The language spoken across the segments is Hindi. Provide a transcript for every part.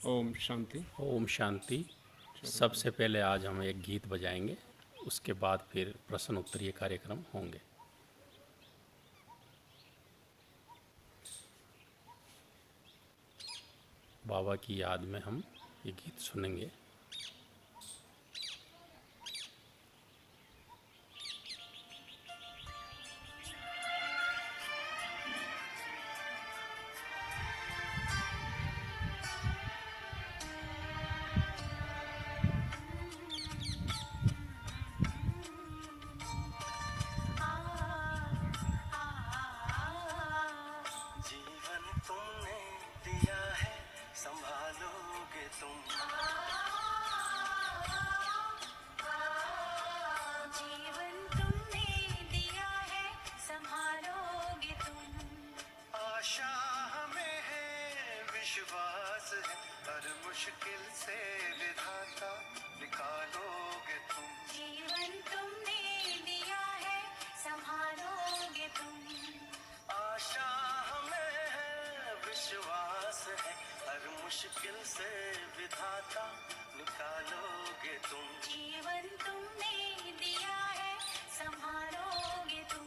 ओम शांति। ओम शांति। चलो। सबसे पहले आज हम एक गीत बजाएंगे, उसके बाद फिर प्रश्न उत्तरीय कार्यक्रम होंगे। बाबा की याद में हम ये गीत सुनेंगे। जीवन तुमने दिया है, संभालोगे तुम। जीवन तुमने दिया है, संभालोगे तुम। आशा हमें है, विश्वास है, हर मुश्किल से विधाता निकालोगे तुम। जीवन तुमने दिया है, संभालोगे तुम। आशा हमें है, विश्वास है, हर मुश्किल से विधाता निकालोगे तुम। जीवन तुमने दिया है, संभालोगे तुम।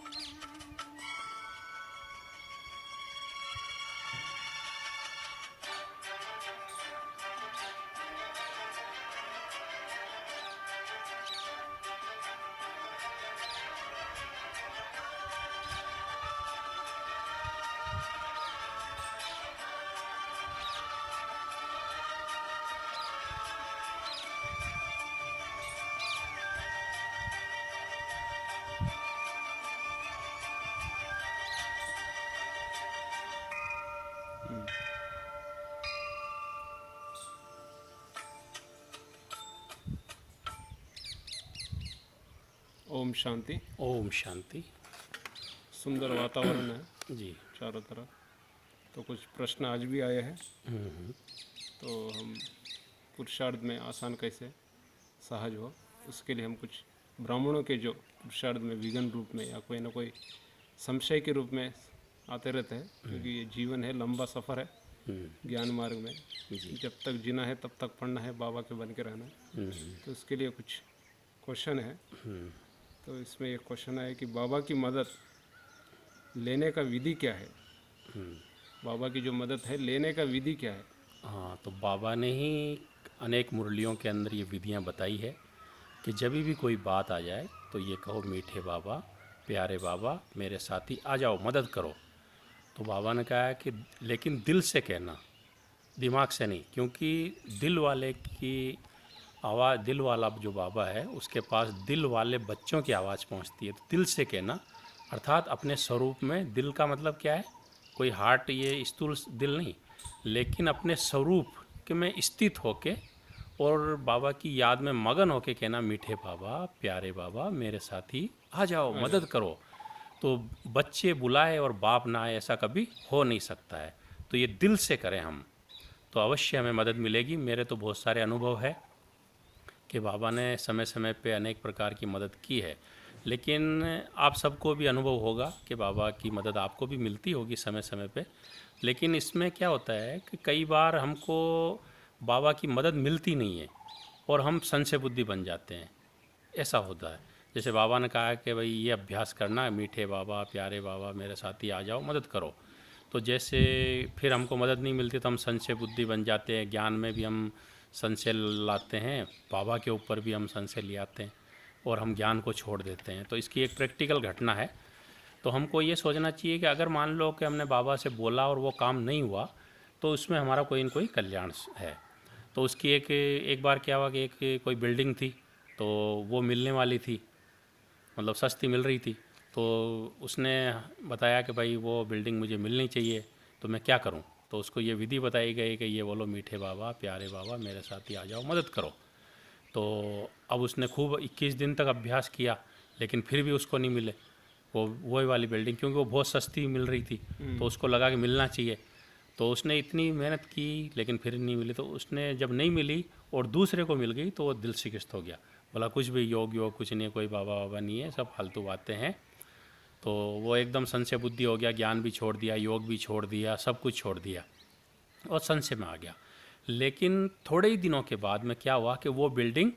ओम शांति। ओम शांति। सुंदर वातावरण है जी। चारों तरफ। तो कुछ प्रश्न आज भी आए हैं, तो हम पुरुषार्थ में आसान कैसे सहज हो, उसके लिए हम कुछ ब्राह्मणों के जो पुरुषार्थ में विघन रूप में या कोई ना कोई संशय के रूप में आते रहते हैं, क्योंकि ये जीवन है, लंबा सफ़र है ज्ञान मार्ग में। जब तक जीना है तब तक पढ़ना है, बाबा के बन के रहना है। तो उसके लिए कुछ क्वेश्चन है। तो इसमें एक क्वेश्चन है कि बाबा की मदद लेने का विधि क्या है। बाबा की जो मदद है लेने का विधि क्या है। हाँ, तो बाबा ने ही अनेक मुरलियों के अंदर ये विधियाँ बताई है कि जब भी कोई बात आ जाए तो ये कहो, मीठे बाबा, प्यारे बाबा, मेरे साथी आ जाओ, मदद करो। तो बाबा ने कहा है कि लेकिन दिल से कहना, दिमाग से नहीं, क्योंकि दिल वाले की आवाज़, दिल वाला जो बाबा है उसके पास दिल वाले बच्चों की आवाज़ पहुंचती है। तो दिल से कहना, अर्थात अपने स्वरूप में। दिल का मतलब क्या है, कोई हार्ट, ये स्थूल दिल नहीं, लेकिन अपने स्वरूप के में स्थित होके और बाबा की याद में मगन होके कहना, मीठे बाबा, प्यारे बाबा, मेरे साथी आ जाओ, मदद करो। तो बच्चे बुलाए और बाप ना आए, ऐसा कभी हो नहीं सकता है। तो ये दिल से करें हम, तो अवश्य हमें मदद मिलेगी। मेरे तो बहुत सारे अनुभव है कि बाबा ने समय समय पे अनेक प्रकार की मदद की है, लेकिन आप सबको भी अनुभव होगा कि बाबा की मदद आपको भी मिलती होगी समय समय पे। लेकिन इसमें क्या होता है कि कई बार हमको बाबा की मदद मिलती नहीं है और हम संशय बुद्धि बन जाते हैं, ऐसा होता है। जैसे बाबा ने कहा कि भाई ये अभ्यास करना है, मीठे बाबा, प्यारे बाबा, मेरे साथी आ जाओ, मदद करो। तो जैसे फिर हमको मदद नहीं मिलती तो हम संशय बुद्धि बन जाते हैं, ज्ञान में भी हम संशय लाते हैं, बाबा के ऊपर भी हम संशय ले आते हैं और हम ज्ञान को छोड़ देते हैं। तो इसकी एक प्रैक्टिकल घटना है। तो हमको ये सोचना चाहिए कि अगर मान लो कि हमने बाबा से बोला और वो काम नहीं हुआ, तो उसमें हमारा कोई न कोई कल्याण है। तो उसकी एक बार क्या हुआ कि एक कोई बिल्डिंग थी, तो वो मिलने वाली थी, मतलब सस्ती मिल रही थी। तो उसने बताया कि भाई वो बिल्डिंग मुझे मिलनी चाहिए, तो मैं क्या करूं। तो उसको ये विधि बताई गई कि ये बोलो, मीठे बाबा, प्यारे बाबा, मेरे साथ ही आ जाओ, मदद करो। तो अब उसने खूब 21 दिन तक अभ्यास किया, लेकिन फिर भी उसको नहीं मिले वो वही वाली बिल्डिंग, क्योंकि वो बहुत सस्ती मिल रही थी। तो उसको लगा कि मिलना चाहिए। तो उसने इतनी मेहनत की लेकिन फिर नहीं मिली। तो उसने जब नहीं मिली और दूसरे को मिल गई तो वो दिल शिकस्त हो गया, बोला कुछ भी योग योग कुछ नहीं, कोई बाबा बाबा नहीं है, सब फालतू बातें हैं। तो वो एकदम संशय बुद्धि हो गया, ज्ञान भी छोड़ दिया, योग भी छोड़ दिया, सब कुछ छोड़ दिया और संशय में आ गया। लेकिन थोड़े ही दिनों के बाद में क्या हुआ कि वो बिल्डिंग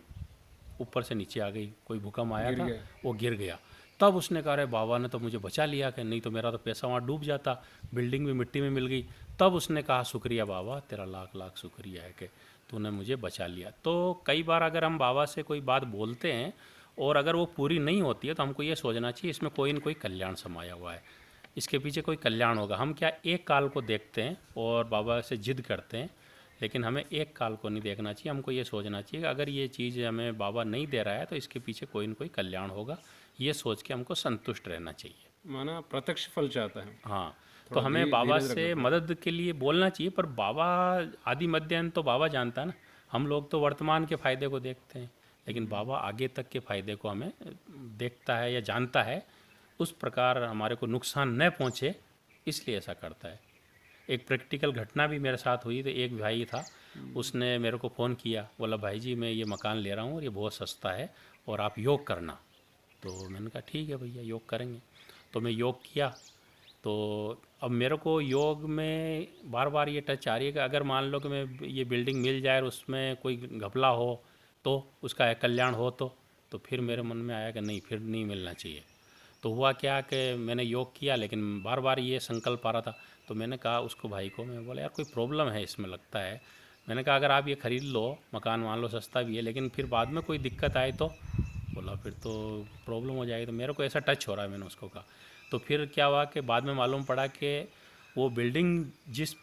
ऊपर से नीचे आ गई, कोई भूकंप आया था, वो गिर गया। तब उसने कहा अरे बाबा ने तो मुझे बचा लिया, कि नहीं तो मेरा तो पैसा वहाँ डूब जाता, बिल्डिंग भी मिट्टी में मिल गई। तब उसने कहा शुक्रिया बाबा, तेरा लाख लाख शुक्रिया है कि तूने मुझे बचा लिया। तो कई बार अगर हम बाबा से कोई बात बोलते हैं और अगर वो पूरी नहीं होती है तो हमको ये सोचना चाहिए इसमें कोई न कोई कल्याण समाया हुआ है, इसके पीछे कोई कल्याण होगा। हम क्या एक काल को देखते हैं और बाबा से जिद करते हैं, लेकिन हमें एक काल को नहीं देखना चाहिए। हमको ये सोचना चाहिए कि अगर ये चीज़ हमें बाबा नहीं दे रहा है तो इसके पीछे कोई न कोई कल्याण होगा, ये सोच के हमको संतुष्ट रहना चाहिए। माना प्रत्यक्ष फल चाहता है। हाँ, तो हमें बाबा से मदद के लिए बोलना चाहिए, पर बाबा आदि मध्य अंत तो बाबा जानता है ना। हम लोग तो वर्तमान के फ़ायदे को देखते हैं, लेकिन बाबा आगे तक के फ़ायदे को हमें देखता है या जानता है, उस प्रकार हमारे को नुकसान न पहुँचे इसलिए ऐसा करता है। एक प्रैक्टिकल घटना भी मेरे साथ हुई। तो एक भाई था, उसने मेरे को फ़ोन किया, बोला भाई जी मैं ये मकान ले रहा हूँ और ये बहुत सस्ता है और आप योग करना। तो मैंने कहा ठीक है भैया योग करेंगे। तो मैं योग किया। तो अब मेरे को योग में बार बार ये टच आ रही है कि अगर मान लो कि मैं ये बिल्डिंग मिल जाए और उसमें कोई घपला हो तो उसका कल्याण हो तो फिर मेरे मन में आया कि नहीं, फिर नहीं मिलना चाहिए। तो हुआ क्या कि मैंने योग किया, लेकिन बार बार ये संकल्प आ रहा था। तो मैंने कहा उसको भाई को, मैं बोला यार कोई प्रॉब्लम है इसमें लगता है। मैंने कहा अगर आप ये ख़रीद लो, मकान मान लो सस्ता भी है, लेकिन फिर बाद में कोई दिक्कत आए तो, बोला फिर तो प्रॉब्लम हो जाएगी। तो मेरे को ऐसा टच हो रहा है, मैंने उसको कहा। तो फिर क्या हुआ कि बाद में मालूम पड़ा कि वो बिल्डिंग जिस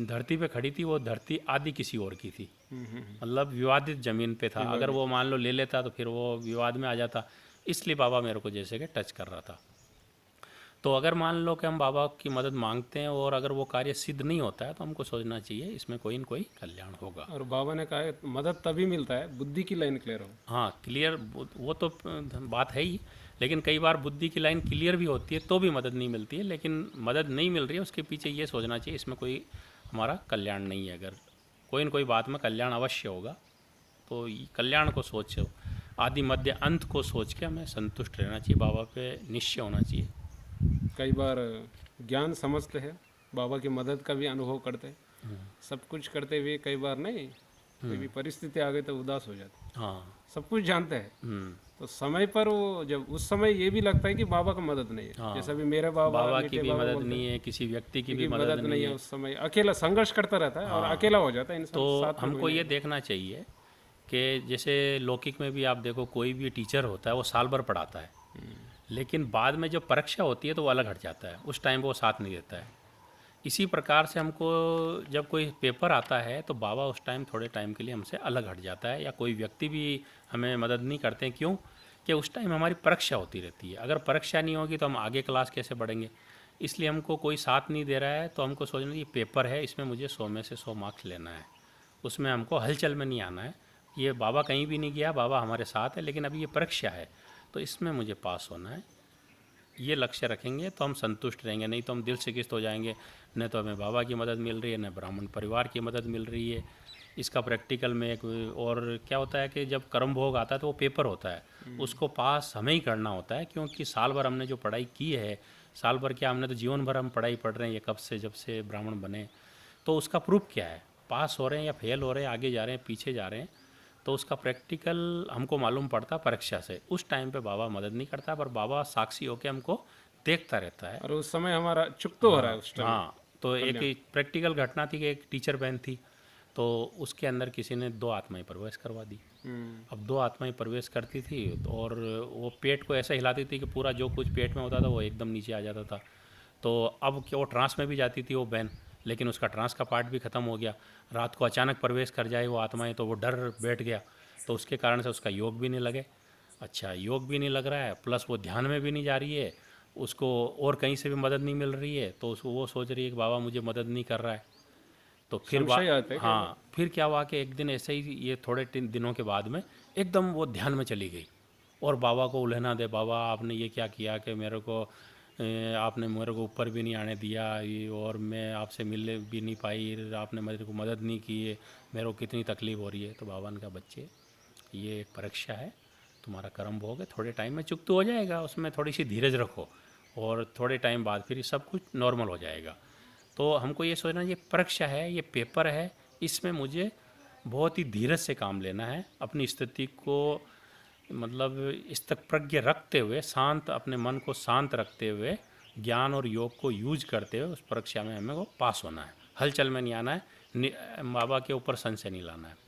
धरती पे खड़ी थी वो धरती आदि किसी और की थी, मतलब विवादित ज़मीन पे था। अगर वो मान लो ले लेता तो फिर वो विवाद में आ जाता, इसलिए बाबा मेरे को जैसे कि टच कर रहा था। तो अगर मान लो कि हम बाबा की मदद मांगते हैं और अगर वो कार्य सिद्ध नहीं होता है तो हमको सोचना चाहिए इसमें कोई न कोई कल्याण होगा। और बाबा ने कहा है मदद तभी मिलता है बुद्धि की लाइन क्लियर हो। हाँ क्लियर, वो तो बात है ही, लेकिन कई बार बुद्धि की लाइन क्लियर भी होती है तो भी मदद नहीं मिलती है। लेकिन मदद नहीं मिल रही है उसके पीछे ये सोचना चाहिए इसमें कोई हमारा कल्याण नहीं है। अगर कोई न कोई बात में कल्याण अवश्य होगा तो कल्याण को सोचो, आदि मध्य अंत को सोच के हमें संतुष्ट रहना चाहिए, बाबा पे निश्चय होना चाहिए। कई बार ज्ञान समझते हैं, बाबा की मदद का भी अनुभव करते हैं, सब कुछ करते हुए कई बार नहीं, कोई भी परिस्थिति आ गई तो उदास हो जाते। हाँ, सब कुछ जानते हैं तो समय पर वो जब उस समय ये भी लगता है कि बाबा का मदद नहीं है। हाँ, जैसा भी मेरे बाबा की भी मदद नहीं है, किसी व्यक्ति की भी मदद नहीं है। उस समय अकेला संघर्ष करता रहता है और अकेला हो जाता है इंसान। तो हमको ये देखना चाहिए कि जैसे लौकिक में भी आप देखो, कोई भी टीचर होता है वो साल भर पढ़ाता है, लेकिन बाद में जब परीक्षा होती है तो वो अलग हट जाता है, उस टाइम वो साथ नहीं देता है। इसी प्रकार से हमको जब कोई पेपर आता है तो बाबा उस टाइम थोड़े टाइम के लिए हमसे अलग हट जाता है, या कोई व्यक्ति भी हमें मदद नहीं करते हैं। क्यों कि उस टाइम हमारी परीक्षा होती रहती है। अगर परीक्षा नहीं होगी तो हम आगे क्लास कैसे बढ़ेंगे। इसलिए हमको कोई साथ नहीं दे रहा है तो हमको सोचना ये पेपर है, इसमें मुझे 100 में से 100 मार्क्स लेना है, उसमें हमको हलचल में नहीं आना है। ये बाबा कहीं भी नहीं गया, बाबा हमारे साथ है, लेकिन अभी ये परीक्षा है तो इसमें मुझे पास होना है। ये लक्ष्य रखेंगे तो हम संतुष्ट रहेंगे, नहीं तो हम दिल शिकस्त हो जाएंगे। न तो हमें बाबा की मदद मिल रही है, न ब्राह्मण परिवार की मदद मिल रही है। इसका प्रैक्टिकल में एक और क्या होता है कि जब कर्म भोग आता है तो वो पेपर होता है, उसको पास हमें ही करना होता है। क्योंकि साल भर हमने जो पढ़ाई की है, साल भर क्या, हमने तो जीवन भर हम पढ़ाई पढ़ रहे हैं, ये कब से जब से ब्राह्मण बने। तो उसका प्रूफ क्या है, पास हो रहे हैं या फेल हो रहे हैं, आगे जा रहे हैं पीछे जा रहे हैं, तो उसका प्रैक्टिकल हमको मालूम पड़ता परीक्षा से। उस टाइम पे बाबा मदद नहीं करता, पर बाबा साक्षी होकर हमको देखता रहता है। और उस समय हमारा चुप तो हो रहा है उस टाइम। हाँ, तो एक प्रैक्टिकल घटना थी कि एक टीचर बहन थी, तो उसके अंदर किसी ने 2 आत्माएं प्रवेश करवा दी। अब 2 आत्माएं प्रवेश करती थी और वो पेट को ऐसा हिलाती थी कि पूरा जो कुछ पेट में होता था वो एकदम नीचे आ जाता था। तो अब क्या, वो ट्रांस में भी जाती थी वो बहन, लेकिन उसका ट्रांस का पार्ट भी ख़त्म हो गया। रात को अचानक प्रवेश कर जाए वो आत्माएं तो वो डर बैठ गया, तो उसके कारण से उसका योग भी नहीं लगे। अच्छा, योग भी नहीं लग रहा है, प्लस वो ध्यान में भी नहीं जा रही है, उसको और कहीं से भी मदद नहीं मिल रही है, तो उसको वो सोच रही है कि बाबा मुझे मदद नहीं कर रहा है। तो फिर हाँ, फिर क्या हुआ कि एक दिन ऐसे ही, ये थोड़े दिनों के बाद में एकदम वो ध्यान में चली गई और बाबा को उल्हना दे, बाबा आपने ये क्या किया कि मेरे को आपने मेरे को ऊपर भी नहीं आने दिया, और मैं आपसे मिलने भी नहीं पाई, आपने मेरे को मदद नहीं की है, मेरे को कितनी तकलीफ़ हो रही है। तो बाबा ने कहा बच्चे, ये एक परीक्षा है, तुम्हारा कर्म भोग है, थोड़े टाइम में चुकता हो जाएगा, उसमें थोड़ी सी धीरज रखो और थोड़े टाइम बाद फिर सब कुछ नॉर्मल हो जाएगा। तो हमको ये सोचना, ये परीक्षा है, ये पेपर है, इसमें मुझे बहुत ही धीरज से काम लेना है, अपनी स्थिति को मतलब इस तक प्रज्ञ रखते हुए, शांत, अपने मन को शांत रखते हुए, ज्ञान और योग को यूज करते हुए उस परीक्षा में हमें को पास होना है। हलचल में नहीं आना है, बाबा के ऊपर संशय नहीं लाना है।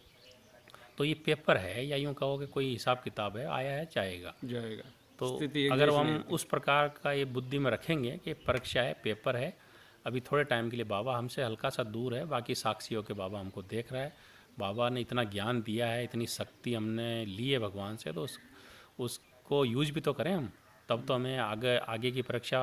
तो ये पेपर है, या यूँ कहो कि कोई हिसाब किताब है, आया है जाएगा। जाएगा। तो स्थिति एक अगर जैसी हम नहीं उस प्रकार का ये बुद्धि में रखेंगे कि परीक्षा है, पेपर है, अभी थोड़े टाइम के लिए बाबा हमसे हल्का सा दूर है, बाकी साक्षियों के बाबा हमको देख रहा है, बाबा ने इतना ज्ञान दिया है, इतनी शक्ति हमने ली है भगवान से, तो उसको यूज भी तो करें हम, तब तो हमें आगे की परीक्षा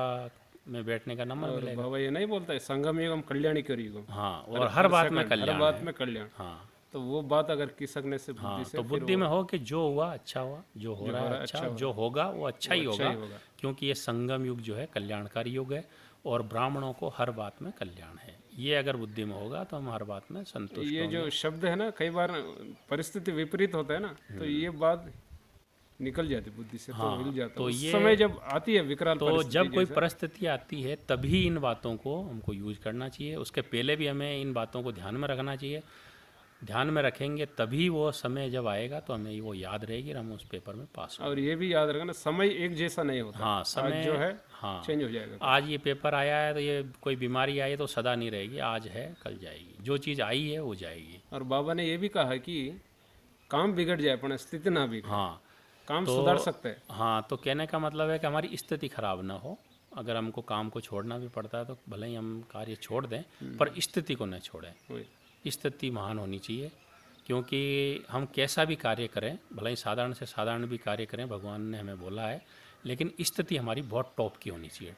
में बैठने का नंबर और मिलेगा। बाबा ये नहीं बोलता है संगम युगम कल्याणी कर युगम। हाँ, और हर बात में हर कल्याण बात है। में कल्याण। हाँ तो वो बात अगर किसकने से हाँ, बुद्धि से तो फिर बुद्धि में हो कि जो हुआ अच्छा हुआ, जो हो रहा है अच्छा, जो होगा वो अच्छा ही अच्छा ही होगा, होगा। क्योंकि ये संगम युग जो है कल्याणकारी युग है, और ब्राह्मणों को हर बात में कल्याण है। ये अगर बुद्धि में होगा तो हम हर बात में संतुष्ट ये होंगे। जो शब्द है ना, कई बार परिस्थिति विपरीत होता है ना, तो ये बात निकल जाती बुद्धि से, तो हाँ, हिल जाता तो है। उस ये- समय जब आती है विकराल तो परिस्थिति, जब कोई जैसे परिस्थिति आती है तभी इन बातों को हमको यूज करना चाहिए, उसके पहले भी हमें इन बातों को ध्यान में रखना चाहिए। ध्यान में रखेंगे तभी वो समय जब आएगा तो हमें वो याद रहेगी और हम उस पेपर में पास होंगे। और ये भी याद रखना, समय एक जैसा नहीं होता। हाँ, आज समय जो है हाँ, चेंज हो जाएगा। आज ये पेपर आया है तो ये कोई बीमारी आई है तो सदा नहीं रहेगी, आज है कल जाएगी, जो चीज़ आई है वो जाएगी। और बाबा ने ये भी कहा है कि काम बिगड़ जाए पर स्थिति ना बिगड़े, हाँ, काम तो सुधार सकते हैं। हाँ, तो कहने का मतलब है कि हमारी स्थिति खराब ना हो। अगर हमको काम को छोड़ना भी पड़ता है तो भले ही हम कार्य छोड़ दें, पर स्थिति को न छोड़ें। वही। स्थिति महान होनी चाहिए, क्योंकि हम कैसा भी कार्य करें, भले ही साधारण से साधारण भी कार्य करें, भगवान ने हमें बोला है, लेकिन स्थिति हमारी बहुत टॉप की होनी चाहिए।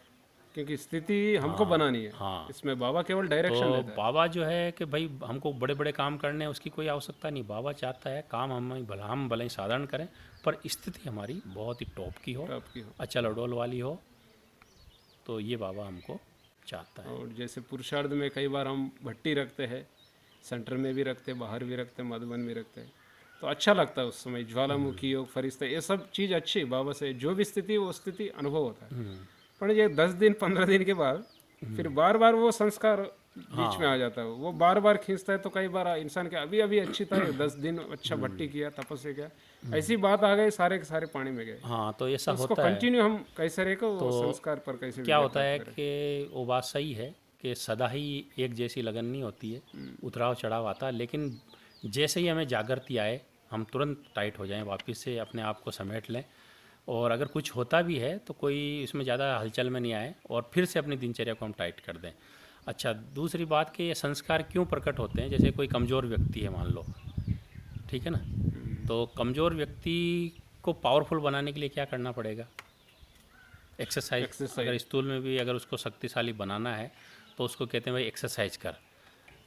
क्योंकि स्थिति हमको बनानी है। हाँ। इसमें बाबा केवल डायरेक्शन तो देता है। बाबा जो है कि भाई हमको बड़े बड़े काम करने हैं, उसकी कोई आवश्यकता नहीं। बाबा चाहता है काम हम भले ही साधारण करें, पर स्थिति हमारी बहुत ही टॉप की हो, आपकी हो। अचल अडोल वाली हो। तो ये बाबा हमको चाहता है। और जैसे पुरुषार्थ में कई बार हम भट्टी रखते हैं, सेंटर में भी रखते हैं, बाहर भी रखते हैं, मधुबन भी रखते हैं, तो अच्छा लगता है उस समय। ज्वालामुखी योग, फरिश्ते, ये सब चीज़ अच्छी बाबा से जो भी स्थिति वो स्थिति अनुभव होता है। पर ये 10 दिन 15 दिन के बाद फिर बार बार वो संस्कार बीच में आ जाता है, वो बार बार खींचता है। तो कई बार इंसान के अभी अभी अच्छी था, 10 दिन अच्छा भट्टी किया, तपस्या किया, ऐसी बात आ गई, सारे के सारे पानी में गए। हाँ, तो ऐसा उसको होता है। कंटिन्यू हम कैसे रहे को वो संस्कार पर कैसे क्या विजय होता है प्राप्त करें। कि वो बात सही है कि सदा ही एक जैसी लगन नहीं होती है, उतराव चढ़ाव आता है, लेकिन जैसे ही हमें जागृति आए हम तुरंत टाइट हो जाएं, वापस से अपने आप को समेट लें, और अगर कुछ होता भी है तो कोई इसमें ज़्यादा हलचल में नहीं आए और फिर से अपनी दिनचर्या को हम टाइट कर दें। अच्छा, दूसरी बात कि ये संस्कार क्यों प्रकट होते हैं? जैसे कोई कमज़ोर व्यक्ति है मान लो, ठीक है ना, तो कमज़ोर व्यक्ति को पावरफुल बनाने के लिए क्या करना पड़ेगा? एक्सरसाइज। अगर स्कूल में भी अगर उसको शक्तिशाली बनाना है तो उसको कहते हैं भाई एक्सरसाइज कर।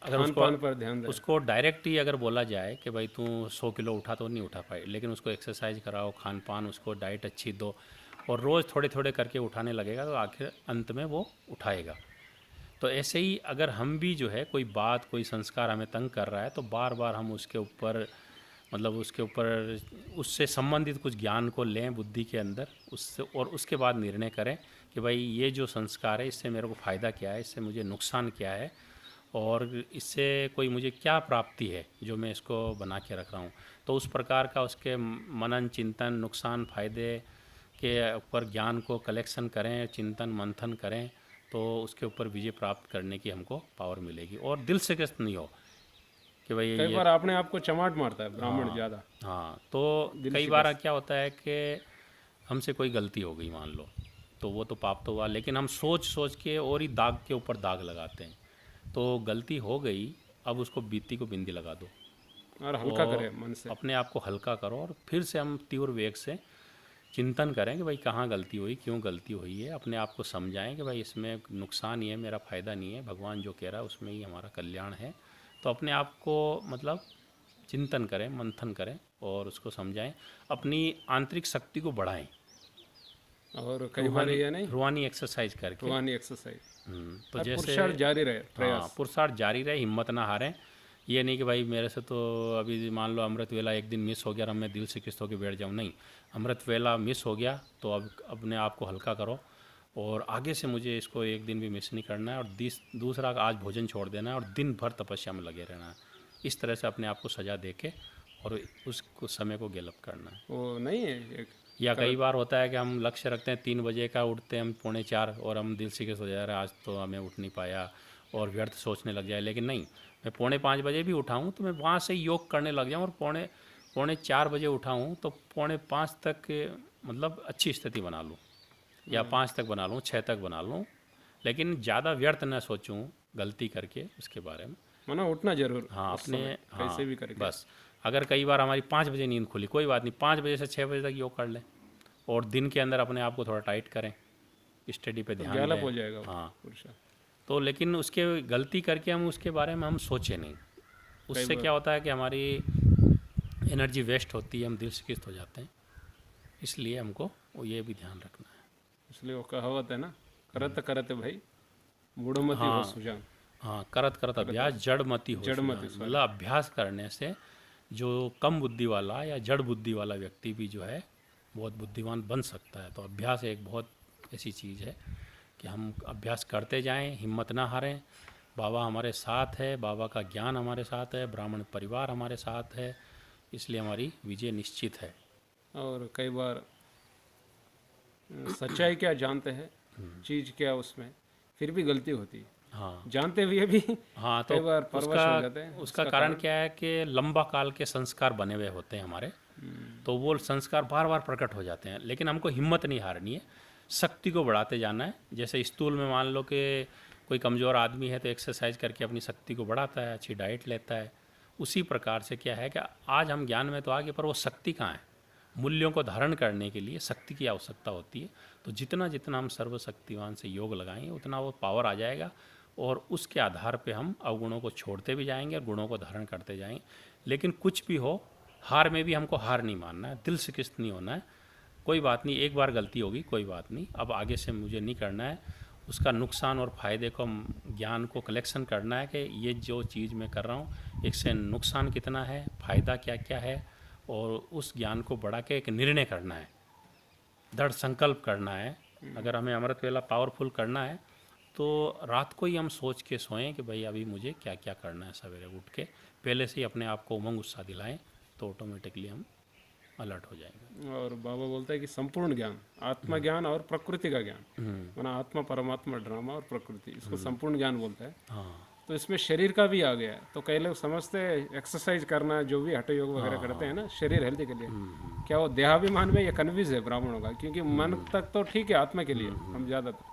अगर खान-पान पर ध्यान दें। उसको डायरेक्ट ही अगर बोला जाए कि भाई तू 100 किलो उठा तो नहीं उठा पाए, लेकिन उसको एक्सरसाइज कराओ, खान पान, उसको डाइट अच्छी दो, और रोज़ थोड़े थोड़े करके उठाने लगेगा तो आखिर अंत में वो उठाएगा। तो ऐसे ही अगर हम भी जो है कोई बात, कोई संस्कार हमें तंग कर रहा है तो बार बार हम उसके ऊपर मतलब उससे संबंधित कुछ ज्ञान को लें बुद्धि के अंदर, उससे, और उसके बाद निर्णय करें कि भाई ये जो संस्कार है इससे मेरे को फ़ायदा क्या है, इससे मुझे नुकसान क्या है, और इससे कोई मुझे क्या प्राप्ति है जो मैं इसको बना के रख रहा हूँ। तो उस प्रकार का उसके मनन चिंतन, नुकसान फ़ायदे के ऊपर ज्ञान को कलेक्शन करें, चिंतन मंथन करें, तो उसके ऊपर विजय प्राप्त करने की हमको पावर मिलेगी। और दिल से ग्रस्त नहीं हो कि भाई कई बार अपने आप को चमाट मारता है ब्राह्मण ज़्यादा। हाँ, तो कई बार क्या होता है कि हमसे कोई गलती हो गई मान लो, तो वो तो पाप तो हुआ, लेकिन हम सोच सोच के और ही दाग के ऊपर दाग लगाते हैं। तो गलती हो गई, अब उसको बीती को बिंदी लगा दो और हल्का करें मन से, अपने आप को हल्का करो, और फिर से हम तीव्र वेग से चिंतन करें कि भाई कहाँ गलती हुई, क्यों गलती हुई है, अपने आप को समझाएं कि भाई इसमें नुकसान ही है, मेरा फ़ायदा नहीं है, भगवान जो कह रहा है उसमें ही हमारा कल्याण है। तो अपने आप को मतलब चिंतन करें, मंथन करें और उसको समझाएं, अपनी आंतरिक शक्ति को बढ़ाएं, और कई बार ये नहीं रूहानी एक्सरसाइज करके। रूहानी एक्सरसाइज, तो और जैसे पुरुषार्थ जारी रहे, हाँ, प्रयास। पुरुषार्थ जारी रहे, हिम्मत ना हारें। ये नहीं कि भाई मेरे से तो अभी मान लो अमृत वेला एक दिन मिस हो गया और मैं दिल से किस्त होकर बैठ जाऊँ, नहीं। अमृत वेला मिस हो गया तो अब अपने आप को हल्का करो और आगे से मुझे इसको एक दिन भी मिस नहीं करना है, और दूसरा आज भोजन छोड़ देना है और दिन भर तपस्या में लगे रहना है। इस तरह से अपने आप को सजा दे के और उस समय को गिलप करना है। वो नहीं है एक या कई बार होता है कि हम लक्ष्य रखते हैं 3 बजे का, उठते हैं हम 3:45 और हम दिल से हो जा रहे हैं आज तो हमें उठ नहीं पाया और व्यर्थ सोचने लग जाए। लेकिन नहीं, मैं 4:45 बजे भी उठाऊँ तो मैं वहाँ से योग करने लग जाऊँ और पौने 4 बजे उठाऊँ तो 4:45 तक मतलब अच्छी स्थिति बना लूँ, या 5 तक बना लूँ, 6 तक बना लूँ, लेकिन ज़्यादा व्यर्थ न सोचूँ गलती करके उसके बारे में। माना उठना जरूर। हाँ, उस अपने समय, हाँ कैसे भी करके। बस अगर कई बार हमारी 5 बजे नींद खुली, कोई बात नहीं, 5 बजे से 6 बजे तक योग कर लें और दिन के अंदर अपने आप को थोड़ा टाइट करें, स्टडी पे ध्यान गैलप दें। हो जाएगा वो हाँ, पुरुषार्थ। तो लेकिन उसके गलती करके हम उसके बारे में हम सोचे नहीं, उससे क्या होता है कि हमारी एनर्जी वेस्ट होती है, हम दिल शिकस्त हो जाते हैं। इसलिए हमको वो ये भी ध्यान रखना है। इसलिए वो कहावत है ना, करत करत भाई मूढ़मती हो सुजान। हाँ, करत करत अभ्यास जड़मति हो जड़मति, सुजान। मतलब अभ्यास करने से जो कम बुद्धि वाला या जड़ बुद्धि वाला व्यक्ति भी जो है बहुत बुद्धिमान बन सकता है। तो अभ्यास एक बहुत ऐसी चीज़ है कि हम अभ्यास करते जाएं, हिम्मत ना हारें। बाबा हमारे साथ है, बाबा का ज्ञान हमारे साथ है, ब्राह्मण परिवार हमारे साथ है, इसलिए हमारी विजय निश्चित है। और कई बार सच्चाई क्या जानते हैं, चीज़ क्या उसमें, फिर भी गलती होती है। हाँ जानते हुए भी हाँ, कई बार परवश हो जाते उसका हैं। उसका कारण क्या है कि लंबा काल के संस्कार बने हुए होते हैं हमारे, तो वो संस्कार बार बार प्रकट हो जाते हैं। लेकिन हमको हिम्मत नहीं हारनी है, शक्ति को बढ़ाते जाना है। जैसे स्थूल में मान लो कि कोई कमज़ोर आदमी है तो एक्सरसाइज करके अपनी शक्ति को बढ़ाता है, अच्छी डाइट लेता है। उसी प्रकार से क्या है कि आज हम ज्ञान में तो आगे, पर वो शक्ति कहाँ है? मूल्यों को धारण करने के लिए शक्ति की आवश्यकता होती है। तो जितना जितना हम सर्वशक्तिवान से योग लगाएंगे उतना वो पावर आ जाएगा और उसके आधार पे हम अवगुणों को छोड़ते भी जाएंगे और गुणों को धारण करते जाएंगे। लेकिन कुछ भी हो, हार में भी हमको हार नहीं मानना है, दिल शिकस्त नहीं होना है। कोई बात नहीं, एक बार गलती होगी, कोई बात नहीं, अब आगे से मुझे नहीं करना है। उसका नुकसान और फ़ायदे को, ज्ञान को कलेक्शन करना है कि ये जो चीज़ मैं कर रहा हूँ इससे नुकसान कितना है, फ़ायदा क्या क्या है, और उस ज्ञान को बढ़ा के एक निर्णय करना है, दृढ़ संकल्प करना है। अगर हमें अमृत वेला पावरफुल करना है तो रात को ही हम सोच के सोएं कि भाई अभी मुझे क्या क्या करना है। सवेरे उठ के पहले से ही अपने आप को उमंग उत्साह दिलाएं तो ऑटोमेटिकली हम अलर्ट हो जाएंगे। और बाबा बोलता है कि संपूर्ण ज्ञान, आत्मा ज्ञान और प्रकृति का ज्ञान, माना आत्मा परमात्मा ड्रामा और प्रकृति, इसको संपूर्ण ज्ञान बोलता है। हाँ तो इसमें शरीर का भी आ गया है। तो कई लोग समझते हैं एक्सरसाइज करना, जो भी हठ योग वगैरह करते हैं ना शरीर हेल्थी के लिए, क्या वो देहाभिमान में ये कन्फ्यूज है ब्राह्मणों का, क्योंकि मन तक तो ठीक है, आत्मा के लिए हम ज़्यादातर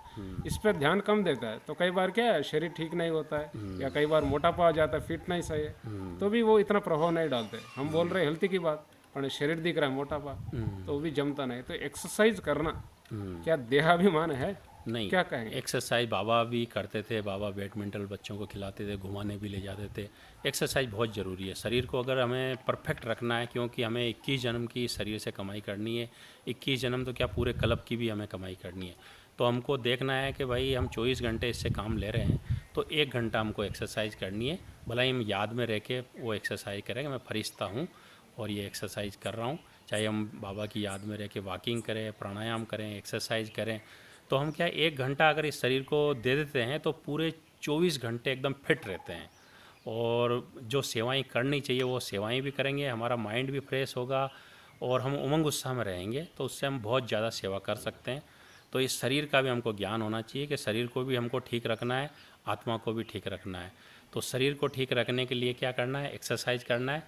इस पर ध्यान कम देता है। तो कई बार क्या है, शरीर ठीक नहीं होता है या कई बार मोटापा आ जाता है, फिट नहीं सही है, तो भी वो इतना प्रभाव नहीं डालते। हम बोल रहे हैं हेल्थी की बात, पर शरीर दिख रहा है मोटापा, तो वो भी जमता नहीं। तो एक्सरसाइज करना क्या देहाभिमान है? नहीं, क्या कहेंगे? एक्सरसाइज बाबा भी करते थे, बाबा बैडमिंटन बच्चों को खिलाते थे, घुमाने भी ले जाते थे। एक्सरसाइज बहुत ज़रूरी है शरीर को अगर हमें परफेक्ट रखना है, क्योंकि हमें 21 जन्म की शरीर से कमाई करनी है। 21 जन्म तो क्या, पूरे कल्प की भी हमें कमाई करनी है। तो हमको देखना है कि भाई हम 24 घंटे इससे काम ले रहे हैं, तो 1 घंटा हमको एक्सरसाइज करनी है। भला ही हम याद में रह के वो एक्सरसाइज करें, मैं फरिश्ता हूँ और ये एक्सरसाइज कर रहा हूँ। चाहे हम बाबा की याद में रह के वॉकिंग करें, प्राणायाम करें, एक्सरसाइज करें, तो हम क्या 1 घंटा अगर इस शरीर को दे देते हैं तो पूरे 24 घंटे एकदम फिट रहते हैं। और जो सेवाएं करनी चाहिए वो सेवाएं भी करेंगे, हमारा माइंड भी फ्रेश होगा और हम उमंग उत्साह में रहेंगे, तो उससे हम बहुत ज़्यादा सेवा कर सकते हैं। तो इस शरीर का भी हमको ज्ञान होना चाहिए कि शरीर को भी हमको ठीक रखना है, आत्मा को भी ठीक रखना है। तो शरीर को ठीक रखने के लिए क्या करना है, एक्सरसाइज करना है,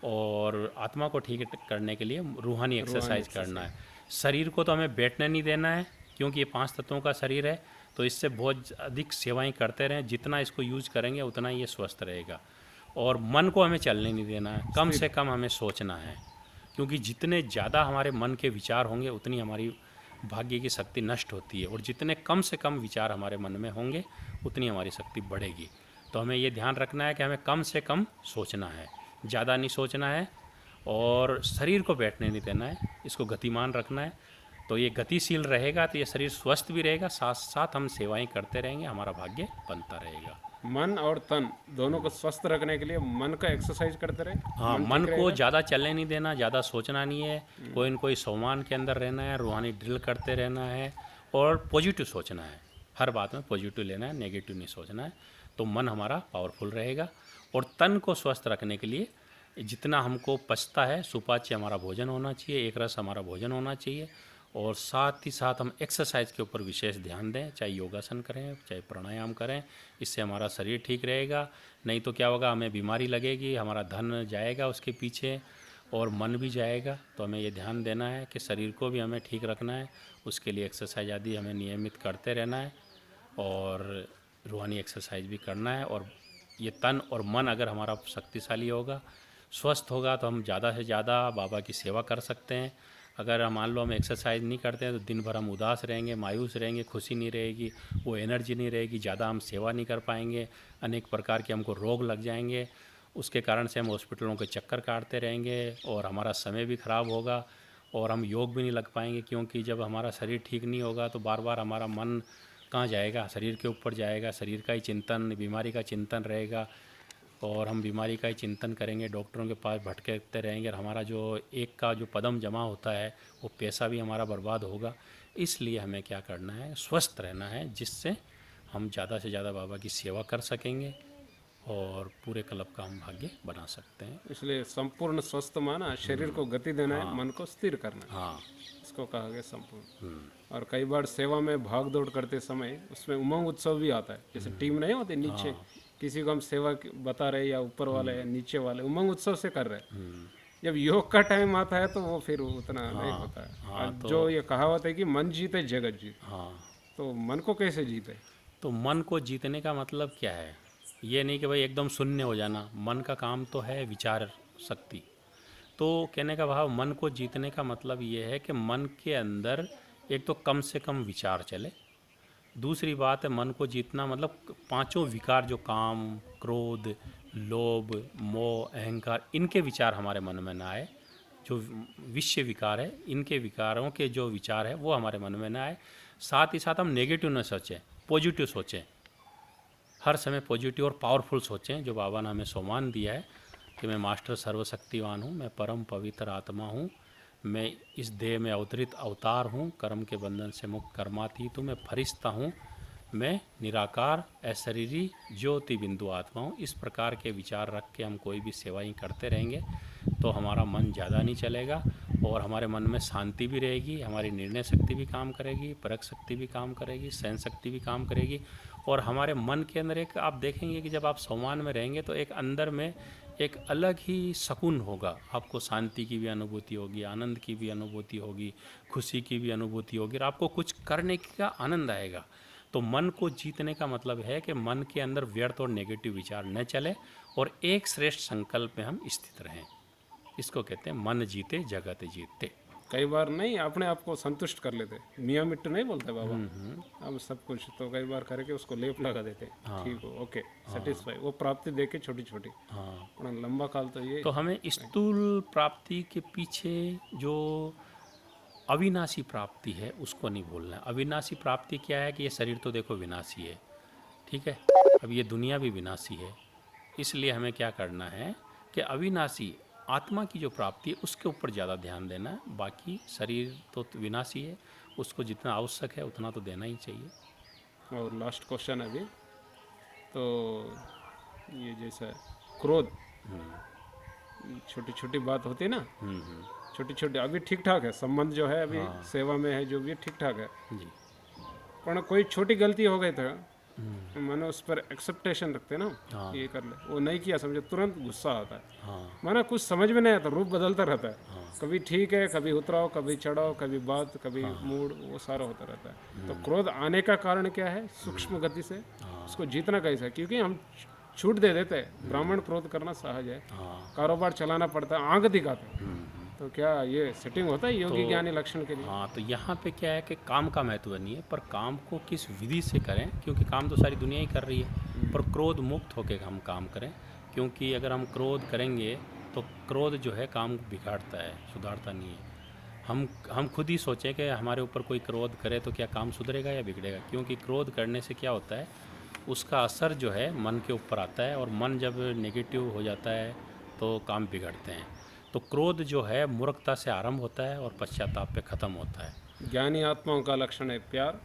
और आत्मा को ठीक करने के लिए रूहानी एक्सरसाइज करना है। शरीर को तो हमें बैठने नहीं देना है, क्योंकि ये 5 तत्वों का शरीर है, तो इससे बहुत अधिक सेवाएं करते रहें। जितना इसको यूज करेंगे उतना ये स्वस्थ रहेगा। और मन को हमें चलने नहीं देना है, कम से कम हमें सोचना है, क्योंकि जितने ज़्यादा हमारे मन के विचार होंगे उतनी हमारी भाग्य की शक्ति नष्ट होती है, और जितने कम से कम विचार हमारे मन में होंगे उतनी हमारी शक्ति बढ़ेगी। तो हमें ये ध्यान रखना है कि हमें कम से कम सोचना है, ज़्यादा नहीं सोचना है, और शरीर को बैठने नहीं देना है, इसको गतिमान रखना है। तो ये गतिशील रहेगा तो ये शरीर स्वस्थ भी रहेगा, साथ साथ हम सेवाएं करते रहेंगे, हमारा भाग्य बनता रहेगा। मन और तन दोनों को स्वस्थ रखने के लिए मन का एक्सरसाइज करते रहे। हाँ, मन को ज़्यादा चलने नहीं देना, ज़्यादा सोचना नहीं है, कोई न कोई सोमान के अंदर रहना है, रूहानी ड्रिल करते रहना है, और पॉजिटिव सोचना है, हर बात में पॉजिटिव लेना है, नेगेटिव नहीं सोचना है। तो मन हमारा पावरफुल रहेगा और तन को स्वस्थ रखने के लिए जितना हमको पचता है, सुपाच्य हमारा भोजन होना चाहिए, एक रस हमारा भोजन होना चाहिए, और साथ ही साथ हम एक्सरसाइज के ऊपर विशेष ध्यान दें, चाहे योगासन करें, चाहे प्राणायाम करें। इससे हमारा शरीर ठीक रहेगा। नहीं तो क्या होगा, हमें बीमारी लगेगी, हमारा धन जाएगा उसके पीछे और मन भी जाएगा। तो हमें ये ध्यान देना है कि शरीर को भी हमें ठीक रखना है, उसके लिए एक्सरसाइज आदि हमें नियमित करते रहना है और रूहानी एक्सरसाइज भी करना है। और ये तन और मन अगर हमारा शक्तिशाली होगा, स्वस्थ होगा, तो हम ज़्यादा से ज़्यादा बाबा की सेवा कर सकते हैं। अगर मान लो हम एक्सरसाइज नहीं करते हैं तो दिन भर हम उदास रहेंगे, मायूस रहेंगे, खुशी नहीं रहेगी, वो एनर्जी नहीं रहेगी, ज़्यादा हम सेवा नहीं कर पाएंगे, अनेक प्रकार के हमको रोग लग जाएंगे। उसके कारण से हम हॉस्पिटलों के चक्कर काटते रहेंगे और हमारा समय भी ख़राब होगा और हम योग भी नहीं लग पाएंगे, क्योंकि जब हमारा शरीर ठीक नहीं होगा तो बार बार हमारा मन कहाँ जाएगा, शरीर के ऊपर जाएगा, शरीर का ही चिंतन, बीमारी का चिंतन रहेगा और हम बीमारी का ही चिंतन करेंगे, डॉक्टरों के पास भटकते रहेंगे और हमारा जो एक का जो पदम जमा होता है वो पैसा भी हमारा बर्बाद होगा। इसलिए हमें क्या करना है, स्वस्थ रहना है, जिससे हम ज़्यादा से ज़्यादा बाबा की सेवा कर सकेंगे और पूरे क्लब का हम भाग्य बना सकते हैं। इसलिए संपूर्ण स्वस्थ माना, शरीर को गति देना है, मन को स्थिर करना है, हाँ। इसको कहा गया संपूर्ण। और कई बार सेवा में भाग दौड़ करते समय उसमें उमंग उत्सव भी आता है। जैसे टीम नहीं होती नीचे, किसी को हम सेवा बता रहे या ऊपर वाले या नीचे वाले उमंग उत्सव से कर रहे हैं। जब योग का टाइम आता है तो वो फिर उतना नहीं होता है। और जो ये कहावत है कि मन जीते जगत जीते, हाँ, तो मन को कैसे जीते? तो मन को जीतने का मतलब क्या है? ये नहीं कि भाई एकदम शून्य हो जाना। मन का काम तो है विचार शक्ति। तो कहने का भाव, मन को जीतने का मतलब ये है कि मन के अंदर एक तो कम से कम विचार चले। दूसरी बात है, मन को जीतना मतलब पांचों विकार, जो काम, क्रोध, लोभ, मोह, अहंकार, इनके विचार हमारे मन में ना आए। जो विषय विकार है, इनके विकारों के जो विचार है वो हमारे मन में ना आए। साथ ही साथ हम नेगेटिव न सोचें, पॉजिटिव सोचें। हर समय पॉजिटिव और पावरफुल सोचें। जो बाबा ने हमें सम्मान दिया है कि मैं मास्टर सर्वशक्तिवान हूँ, मैं परम पवित्र आत्मा हूँ, मैं इस देह में अवतरित अवतार हूँ, कर्म के बंधन से मुक्त कर्मातीत हूँ, मैं फरिश्ता हूँ, मैं निराकार अशरीरी ज्योति बिंदु आत्मा हूँ। इस प्रकार के विचार रख के हम कोई भी सेवाएं करते रहेंगे तो हमारा मन ज़्यादा नहीं चलेगा और हमारे मन में शांति भी रहेगी, हमारी निर्णय शक्ति भी काम करेगी, परख शक्ति भी काम करेगी, सहन शक्ति भी काम करेगी। और हमारे मन के अंदर एक, आप देखेंगे कि जब आप सम्मान में रहेंगे तो एक अंदर में एक अलग ही सुकून होगा। आपको शांति की भी अनुभूति होगी, आनंद की भी अनुभूति होगी, खुशी की भी अनुभूति होगी और आपको कुछ करने का आनंद आएगा। तो मन को जीतने का मतलब है कि मन के अंदर व्यर्थ और नेगेटिव विचार न चले और एक श्रेष्ठ संकल्प में हम स्थित रहें। इसको कहते हैं मन जीते जगत जीते। कई बार नहीं अपने आप को संतुष्ट कर लेते, मियाँ मिट्टू नहीं बोलते बाबा, अब सब कुछ तो कई बार करके उसको लेप लगा देते, ठीक हो, ओके, सेटिस्फाई, वो प्राप्ति देके छोटी छोटी। हाँ, और लंबा काल तो ये तो हमें स्थूल प्राप्ति के पीछे जो अविनाशी प्राप्ति है उसको नहीं भूलना है। अविनाशी प्राप्ति क्या है कि ये शरीर तो देखो विनाशी है, ठीक है, अब ये दुनिया भी विनाशी है। इसलिए हमें क्या करना है कि अविनाशी आत्मा की जो प्राप्ति है उसके ऊपर ज़्यादा ध्यान देना है। बाकी शरीर तो विनाशी है, उसको जितना आवश्यक है उतना तो देना ही चाहिए। और लास्ट क्वेश्चन अभी तो ये जैसा क्रोध, छोटी छोटी बात होती है ना, छोटी छोटी, अभी ठीक ठाक है संबंध जो है, अभी सेवा में है जो भी ठीक ठाक है जी। पर कोई छोटी गलती हो गई था, मानो उस पर एक्सेप्टेशन रखते ना, हाँ। ये कर ले, वो नहीं किया समझो, तुरंत गुस्सा आता है। हाँ, माना कुछ समझ में नहीं आता, रूप बदलता रहता है, कभी ठीक है, कभी उतराव, कभी चढ़ाव, कभी बात, कभी मूड, वो सारा होता रहता है। तो क्रोध आने का कारण क्या है? सूक्ष्म गति से उसको जीतना कैसा है? क्योंकि हम छूट दे देते हैं, ब्राह्मण क्रोध करना सहज है, कारोबार चलाना पड़ता है, आंख दिखाते हैं, तो क्या ये सेटिंग होता है योगी ज्ञानी लक्षण के लिए? हाँ, तो यहाँ पे क्या है कि काम का महत्व नहीं है, पर काम को किस विधि से करें, क्योंकि काम तो सारी दुनिया ही कर रही है, पर क्रोध मुक्त होकर हम काम करें। क्योंकि अगर हम क्रोध करेंगे तो क्रोध जो है काम बिगाड़ता है, सुधारता नहीं है। हम खुद ही सोचें कि हमारे ऊपर कोई क्रोध करे तो क्या काम सुधरेगा या बिगड़ेगा? क्योंकि क्रोध करने से क्या होता है, उसका असर जो है मन के ऊपर आता है और मन जब नेगेटिव हो जाता है तो काम बिगड़ते हैं। तो क्रोध जो है मूर्खता से आरंभ होता है और पश्चाताप पे ख़त्म होता है। ज्ञानी आत्माओं का लक्षण है प्यार,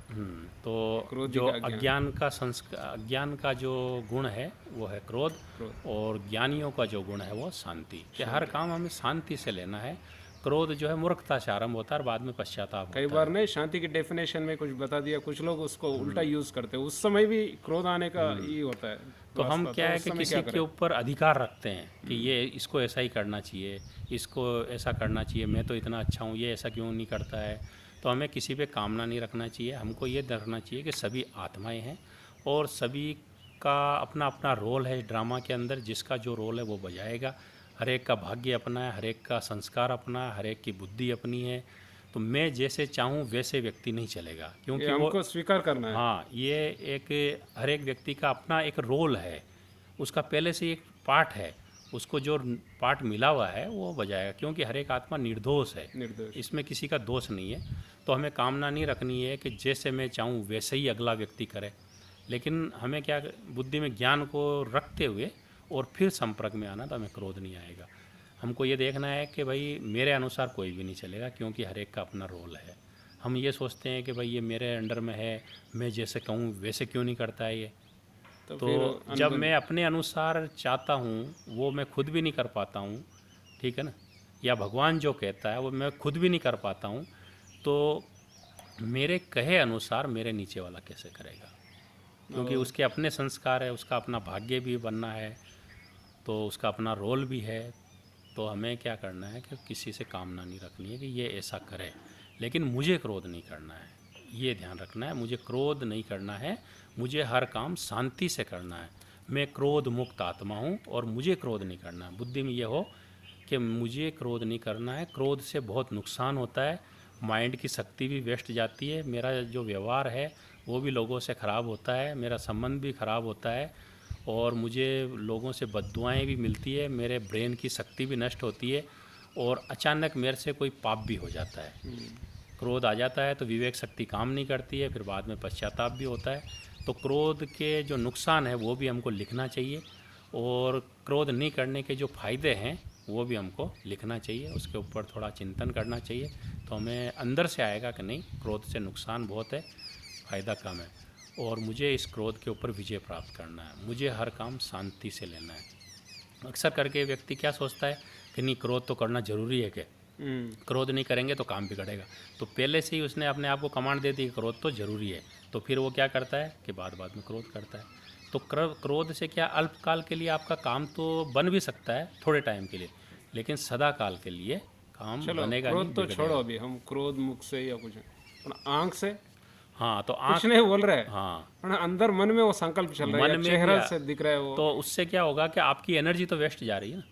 तो क्रोधी जो का अज्ञान। अज्ञान का जो गुण है वो है क्रोध, क्रोध। और ज्ञानियों का जो गुण है वो शांति। कि हर काम हमें शांति से लेना है। क्रोध जो है मूर्खता से आरंभ होता है और बाद में पश्चाताप कई होता बार नहीं शांति की डेफिनेशन में कुछ बता दिया, कुछ लोग उसको उल्टा यूज करते हैं, उस समय भी क्रोध आने का ये होता है। तो हम रास्ता, क्या है उस कि समय किसी क्या के करें? ऊपर अधिकार रखते हैं कि ये इसको ऐसा ही करना चाहिए, इसको ऐसा करना चाहिए, मैं तो इतना अच्छा हूँ, ये ऐसा क्यों नहीं करता है। तो हमें किसी पे कामना नहीं रखना चाहिए। हमको ये रखना चाहिए कि सभी आत्माएं हैं और सभी का अपना अपना रोल है ड्रामा के अंदर। जिसका जो रोल है वो बजाएगा। हर एक का भाग्य अपना है, हर एक का संस्कार अपना है, हर एक की बुद्धि अपनी है। तो मैं जैसे चाहूँ वैसे व्यक्ति नहीं चलेगा, ये क्योंकि वो हमको स्वीकार करना है। हाँ, ये एक हर एक व्यक्ति का अपना एक रोल है, उसका पहले से एक पार्ट है, उसको जो पार्ट मिला हुआ है वो बजाएगा। क्योंकि हर एक आत्मा निर्दोष है, निर्दोष। इसमें किसी का दोष नहीं है। तो हमें कामना नहीं रखनी है कि जैसे मैं चाहूँ वैसे ही अगला व्यक्ति करे, लेकिन हमें क्या बुद्धि में ज्ञान को रखते हुए और फिर संपर्क में आना, तो हमें क्रोध नहीं आएगा। हमको ये देखना है कि भाई मेरे अनुसार कोई भी नहीं चलेगा, क्योंकि हर एक का अपना रोल है। हम ये सोचते हैं कि भाई ये मेरे अंडर में है, मैं जैसे कहूँ वैसे क्यों नहीं करता है ये। तो तो फिर जब मैं अपने अनुसार चाहता हूँ वो मैं खुद भी नहीं कर पाता हूँ, ठीक है ना, या भगवान जो कहता है वो मैं खुद भी नहीं कर पाता हूँ, तो मेरे कहे अनुसार मेरे नीचे वाला कैसे करेगा। क्योंकि उसके अपने संस्कार है, उसका अपना भाग्य भी बनना है, तो उसका अपना रोल भी है। तो हमें क्या करना है कि किसी से कामना नहीं रखनी है कि ये ऐसा करे, लेकिन मुझे क्रोध नहीं करना है, ये ध्यान रखना है। मुझे क्रोध नहीं करना है, मुझे हर काम शांति से करना है। मैं क्रोध मुक्त आत्मा हूँ और मुझे क्रोध नहीं करना है। बुद्धि में ये हो कि मुझे क्रोध नहीं करना है। क्रोध से बहुत नुकसान होता है, माइंड की शक्ति भी वेस्ट जाती है, मेरा जो व्यवहार है वो भी लोगों से ख़राब होता है, मेरा संबंध भी ख़राब होता है, और मुझे लोगों से बद्दुआएं भी मिलती है, मेरे ब्रेन की शक्ति भी नष्ट होती है, और अचानक मेरे से कोई पाप भी हो जाता है। क्रोध आ जाता है तो विवेक शक्ति काम नहीं करती है, फिर बाद में पश्चाताप भी होता है। तो क्रोध के जो नुकसान है वो भी हमको लिखना चाहिए, और क्रोध नहीं करने के जो फ़ायदे हैं वो भी हमको लिखना चाहिए, उसके ऊपर थोड़ा चिंतन करना चाहिए। तो हमें अंदर से आएगा कि नहीं, क्रोध से नुकसान बहुत है, फ़ायदा कम है, और मुझे इस क्रोध के ऊपर विजय प्राप्त करना है, मुझे हर काम शांति से लेना है। अक्सर करके व्यक्ति क्या सोचता है कि नहीं, क्रोध तो करना ज़रूरी है, कि क्रोध नहीं करेंगे तो काम बिगड़ेगा। तो पहले से ही उसने अपने आप को कमांड दे दी कि क्रोध तो ज़रूरी है, तो फिर वो क्या करता है कि बाद में क्रोध करता है। तो क्रोध से क्या अल्पकाल के लिए आपका काम तो बन भी सकता है, थोड़े टाइम के लिए, लेकिन सदा काल के लिए काम चलो बनेगा क्रोध नहीं, तो बिगड़ेगा। छोड़ो, अभी हम क्रोध मुख से या कुछ आंख से हाँ, तो कुछ आँख, नहीं बोल रहे, हाँ, अंदर मन में वो संकल्प चल रहा है, मन या में चेहरा भी से दिख रहा है वो। तो उससे क्या होगा कि आपकी एनर्जी तो वेस्ट जा रही है ना,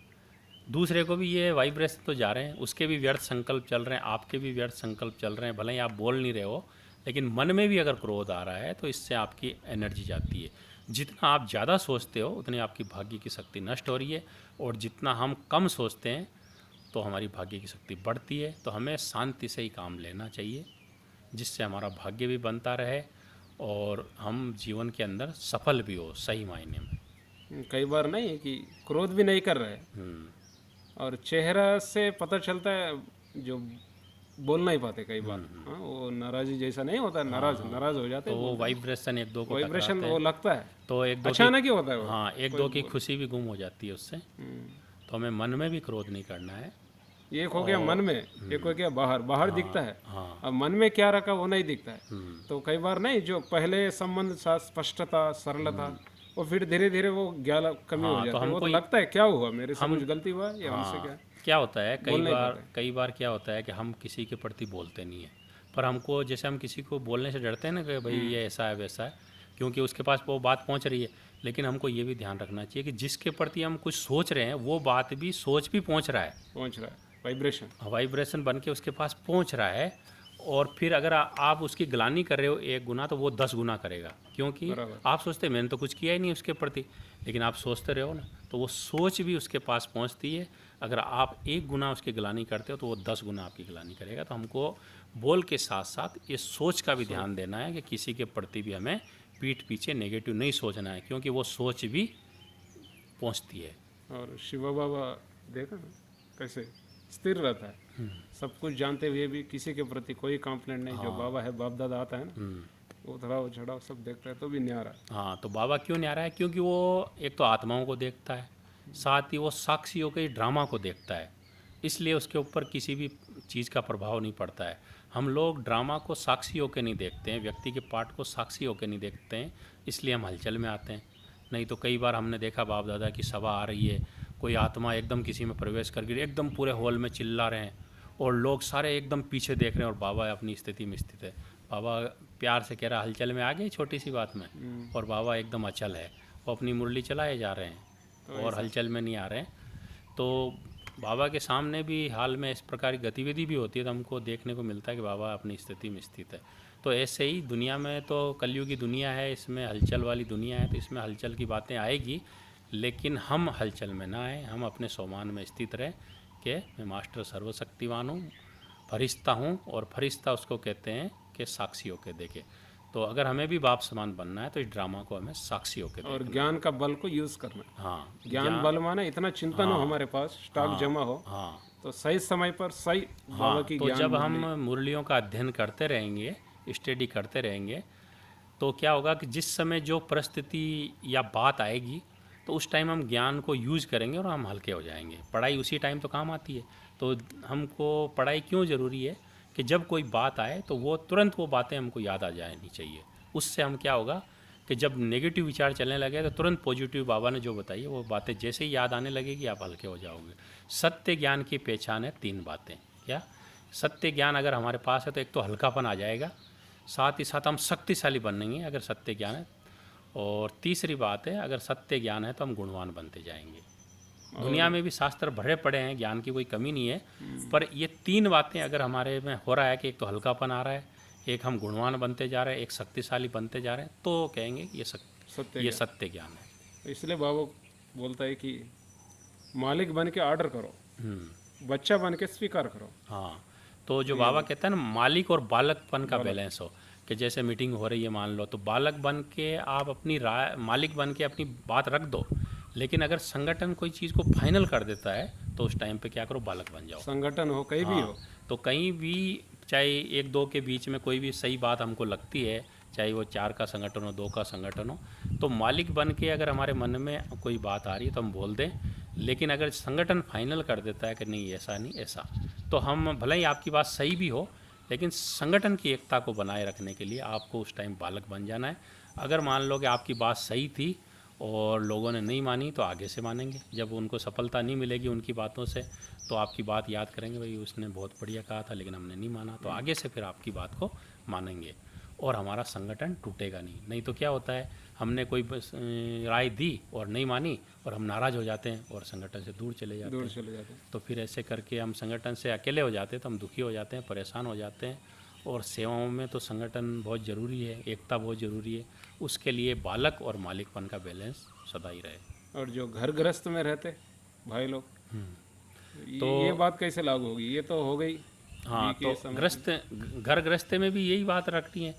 दूसरे को भी ये वाइब्रेशन तो जा रहे हैं, उसके भी व्यर्थ संकल्प चल रहे हैं, आपके भी व्यर्थ संकल्प चल रहे हैं। भले ही आप बोल नहीं रहे हो, लेकिन मन में भी अगर क्रोध आ रहा है तो इससे आपकी एनर्जी जाती है। जितना आप ज़्यादा सोचते हो उतनी आपकी भाग्य की शक्ति नष्ट हो रही है, और जितना हम कम सोचते हैं तो हमारी भाग्य की शक्ति बढ़ती है। तो हमें शांति से ही काम लेना चाहिए, जिससे हमारा भाग्य भी बनता रहे और हम जीवन के अंदर सफल भी हो सही मायने में। कई बार नहीं है कि क्रोध भी नहीं कर रहे और चेहरा से पता चलता है, जो बोल नहीं पाते कई बार। हाँ, वो नाराजी जैसा नहीं होता, नाराज हो जाते तो हैं, वो वाइब्रेशन एक दो को वाइब्रेशन टकराते वो हैं, लगता है, तो एक दो अचानक ही होता है वो। हाँ, एक दो की खुशी भी गुम हो जाती है उससे। तो हमें मन में भी क्रोध नहीं करना है। एक हो गया मन में, एक हो गया बाहर दिखता है। हाँ, अब मन में क्या रखा वो नहीं दिखता है। तो कई बार नहीं, जो पहले संबंध स्पष्टता सरलता, वो फिर धीरे धीरे वो ज्ञान कमी हो जाती है। वो तो लगता है क्या हुआ, मेरे से कुछ गलती हुआ या हमसे क्या। क्या होता है कई बार क्या होता है कि हम किसी के प्रति बोलते नहीं है, पर हमको, जैसे हम किसी को बोलने से डरते हैं ना कि भाई ये ऐसा है वैसा है, क्योंकि उसके पास वो बात पहुंच रही है। लेकिन हमको ये भी ध्यान रखना चाहिए कि जिसके प्रति हम कुछ सोच रहे हैं वो बात भी सोच भी पहुंच रहा है, वाइब्रेशन बन के उसके पास पहुंच रहा है। और फिर अगर आप उसकी ग्लानि कर रहे हो 1 गुना, तो वो 10 गुना करेगा, क्योंकि आप सोचते हैं मैंने तो कुछ किया ही नहीं उसके प्रति, लेकिन आप सोचते रहो ना, तो वो सोच भी उसके पास पहुंचती है। अगर आप 1 गुना उसकी ग्लानि करते हो तो वो 10 गुना आपकी ग्लानि करेगा। तो हमको बोल के साथ साथ ये सोच का भी ध्यान देना है कि किसी के प्रति भी हमें पीठ पीछे नेगेटिव नहीं सोचना है, क्योंकि वो सोच भी पहुंचती है। और शिव बाबा देखा ना कैसे स्थिर रहता है। सब कुछ जानते हुए भी किसी के प्रति कोई कंप्लेंट नहीं। जो बाबा है, बाप दादा आता है ना, वो उतराव चढ़ाव सब देखता है तो भी न्यारा है। हाँ, तो बाबा क्यों नहीं आ रहा है? क्योंकि वो एक तो आत्माओं को देखता है, साथ ही वो साक्षियों के ड्रामा को देखता है, इसलिए उसके ऊपर किसी भी चीज़ का प्रभाव नहीं पड़ता है। हम लोग ड्रामा को साक्षी होकर नहीं देखते हैं, व्यक्ति के पार्ट को साक्षी होकर नहीं देखते हैं, इसलिए हम हलचल में आते हैं। नहीं तो कई बार हमने देखा बाप दादा की सभा आ रही है, कोई आत्मा एकदम किसी में प्रवेश करके एकदम पूरे हॉल में चिल्ला रहे हैं और लोग सारे एकदम पीछे देख रहे हैं और बाबा अपनी स्थिति में स्थित है। बाबा प्यार से कह रहा हलचल में आ गए छोटी सी बात में, और बाबा एकदम अचल है, वो अपनी मुरली चलाए जा रहे हैं और हलचल में नहीं आ रहे हैं। तो बाबा के सामने भी हाल में इस प्रकार की गतिविधि भी होती है, तो हमको देखने को मिलता है कि बाबा अपनी स्थिति में स्थित है। तो ऐसे ही दुनिया में तो कलयुग की दुनिया है, इसमें हलचल वाली दुनिया है, तो इसमें हलचल की बातें आएगी, लेकिन हम हलचल में ना आए, हम अपने सोमान में स्थित रहें कि मैं मास्टर सर्वशक्तिवान हूँ, फरिश्ता हूँ, और फरिश्ता उसको कहते हैं कि साक्षी होकर देखे। तो अगर हमें भी बाप समान बनना है तो इस ड्रामा को हमें साक्षी होकर और ज्ञान का बल को यूज करना है। हाँ ज्ञान बल माने इतना चिंतन हो हमारे पास, स्टॉक जमा हो, हाँ तो सही समय पर सही बाबा हाँ की तो ज्ञान जब हम मुरलियों का अध्ययन करते रहेंगे, स्टडी करते रहेंगे, तो क्या होगा कि जिस समय जो परिस्थिति या बात आएगी तो उस टाइम हम ज्ञान को यूज करेंगे और हम हल्के हो जाएंगे। पढ़ाई उसी टाइम तो काम आती है। तो हमको पढ़ाई क्यों ज़रूरी है कि जब कोई बात आए तो वो तुरंत वो बातें हमको याद आ जानी चाहिए। उससे हम क्या होगा कि जब नेगेटिव विचार चलने लगे तो तुरंत पॉजिटिव बाबा ने जो बताई है वो बातें जैसे ही याद आने लगेगी आप हल्के हो जाओगे। सत्य ज्ञान की पहचान है 3 बातें। क्या सत्य ज्ञान अगर हमारे पास है तो एक तो हल्कापन आ जाएगा, साथ ही साथ हम शक्तिशाली बनेंगे अगर सत्य ज्ञान है, और तीसरी बात है अगर सत्य ज्ञान है तो हम गुणवान बनते जाएंगे। दुनिया में भी शास्त्र भरे पड़े हैं, ज्ञान की कोई कमी नहीं है, पर ये 3 बातें अगर हमारे में हो रहा है कि एक तो हल्कापन आ रहा है, एक हम गुणवान बनते जा रहे हैं, एक शक्तिशाली बनते जा रहे हैं, तो कहेंगे कि ये सत्य ज्ञान है। इसलिए बाबा बोलता है कि मालिक बन के ऑर्डर करो, बच्चा बन के स्वीकार करो। हाँ, तो जो बाबा कहते हैं ना मालिक और बालकपन का बैलेंस हो, कि जैसे मीटिंग हो रही है मान लो, तो बालक बन के आप अपनी राय, मालिक बन के अपनी बात रख दो, लेकिन अगर संगठन कोई चीज़ को फाइनल कर देता है तो उस टाइम पे क्या करो, बालक बन जाओ। संगठन हो कहीं भी हो, तो कहीं भी चाहे 1-2 के बीच में कोई भी सही बात हमको लगती है, चाहे वो 4 का संगठन हो, 2 का संगठन हो, तो मालिक बन के अगर हमारे मन में कोई बात आ रही है तो हम बोल दें। लेकिन अगर संगठन फाइनल कर देता है कि नहीं ऐसा नहीं ऐसा, तो हम भले ही आपकी बात सही भी हो, लेकिन संगठन की एकता को बनाए रखने के लिए आपको उस टाइम बालक बन जाना है। अगर मान लो कि आपकी बात सही थी और लोगों ने नहीं मानी तो आगे से मानेंगे। जब उनको सफलता नहीं मिलेगी उनकी बातों से तो आपकी बात याद करेंगे, भाई उसने बहुत बढ़िया कहा था लेकिन हमने नहीं माना, तो आगे से फिर आपकी बात को मानेंगे और हमारा संगठन टूटेगा नहीं। नहीं तो क्या होता है, हमने कोई राय दी और नहीं मानी और हम नाराज़ हो जाते हैं और संगठन से दूर चले जाते हैं। तो फिर ऐसे करके हम संगठन से अकेले हो जाते हैं, तो हम दुखी हो जाते हैं, परेशान हो जाते हैं। और सेवाओं में तो संगठन बहुत ज़रूरी है, एकता बहुत ज़रूरी है। उसके लिए बालक और मालिकपन का बैलेंस सदा ही रहे। और जो घर गृहस्थ में रहते भाई लोग, तो ये बात कैसे लागू होगी? ये तो हो गई। हाँ, तो घर गृहस्थ में भी यही बात रखनी है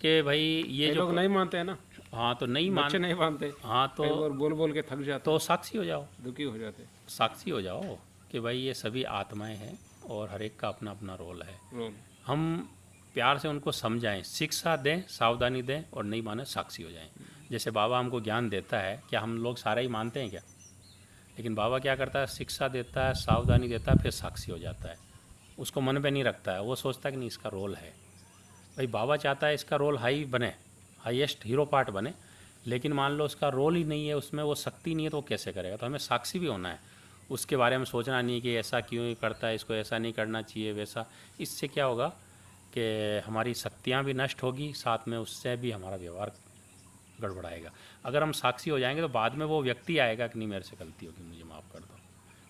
कि भाई ये जो लोग नहीं मानते हैं ना। हाँ, तो नहीं मानते। हाँ, तो बोल के थक जाते, तो साक्षी हो जाओ, दुखी हो जाते, साक्षी हो जाओ कि भाई ये सभी आत्माएं हैं और हर एक का अपना अपना रोल है। हम प्यार से उनको समझाएं, शिक्षा दें, सावधानी दें, और नहीं माने साक्षी हो जाएं। जैसे बाबा हमको ज्ञान देता है, क्या हम लोग सारा ही मानते हैं क्या? लेकिन बाबा क्या करता है, शिक्षा देता है, सावधानी देता है, फिर साक्षी हो जाता है। उसको मन पे नहीं रखता है, वो सोचता है कि नहीं इसका रोल है। भाई बाबा चाहता है इसका रोल हाई बने, हाईएस्ट हीरो पार्ट बने, लेकिन मान लो उसका रोल ही नहीं है, उसमें वो शक्ति नहीं है, तो वो कैसे करेगा? तो हमें साक्षी भी होना है, उसके बारे में सोचना नहीं है कि ऐसा क्यों करता है, इसको ऐसा नहीं करना चाहिए वैसा। इससे क्या होगा कि हमारी शक्तियाँ भी नष्ट होगी, साथ में उससे भी हमारा व्यवहार गड़बड़ाएगा। अगर हम साक्षी हो जाएंगे तो बाद में वो व्यक्ति आएगा कि नहीं मेरे से गलती होगी, मुझे माफ़ कर दो।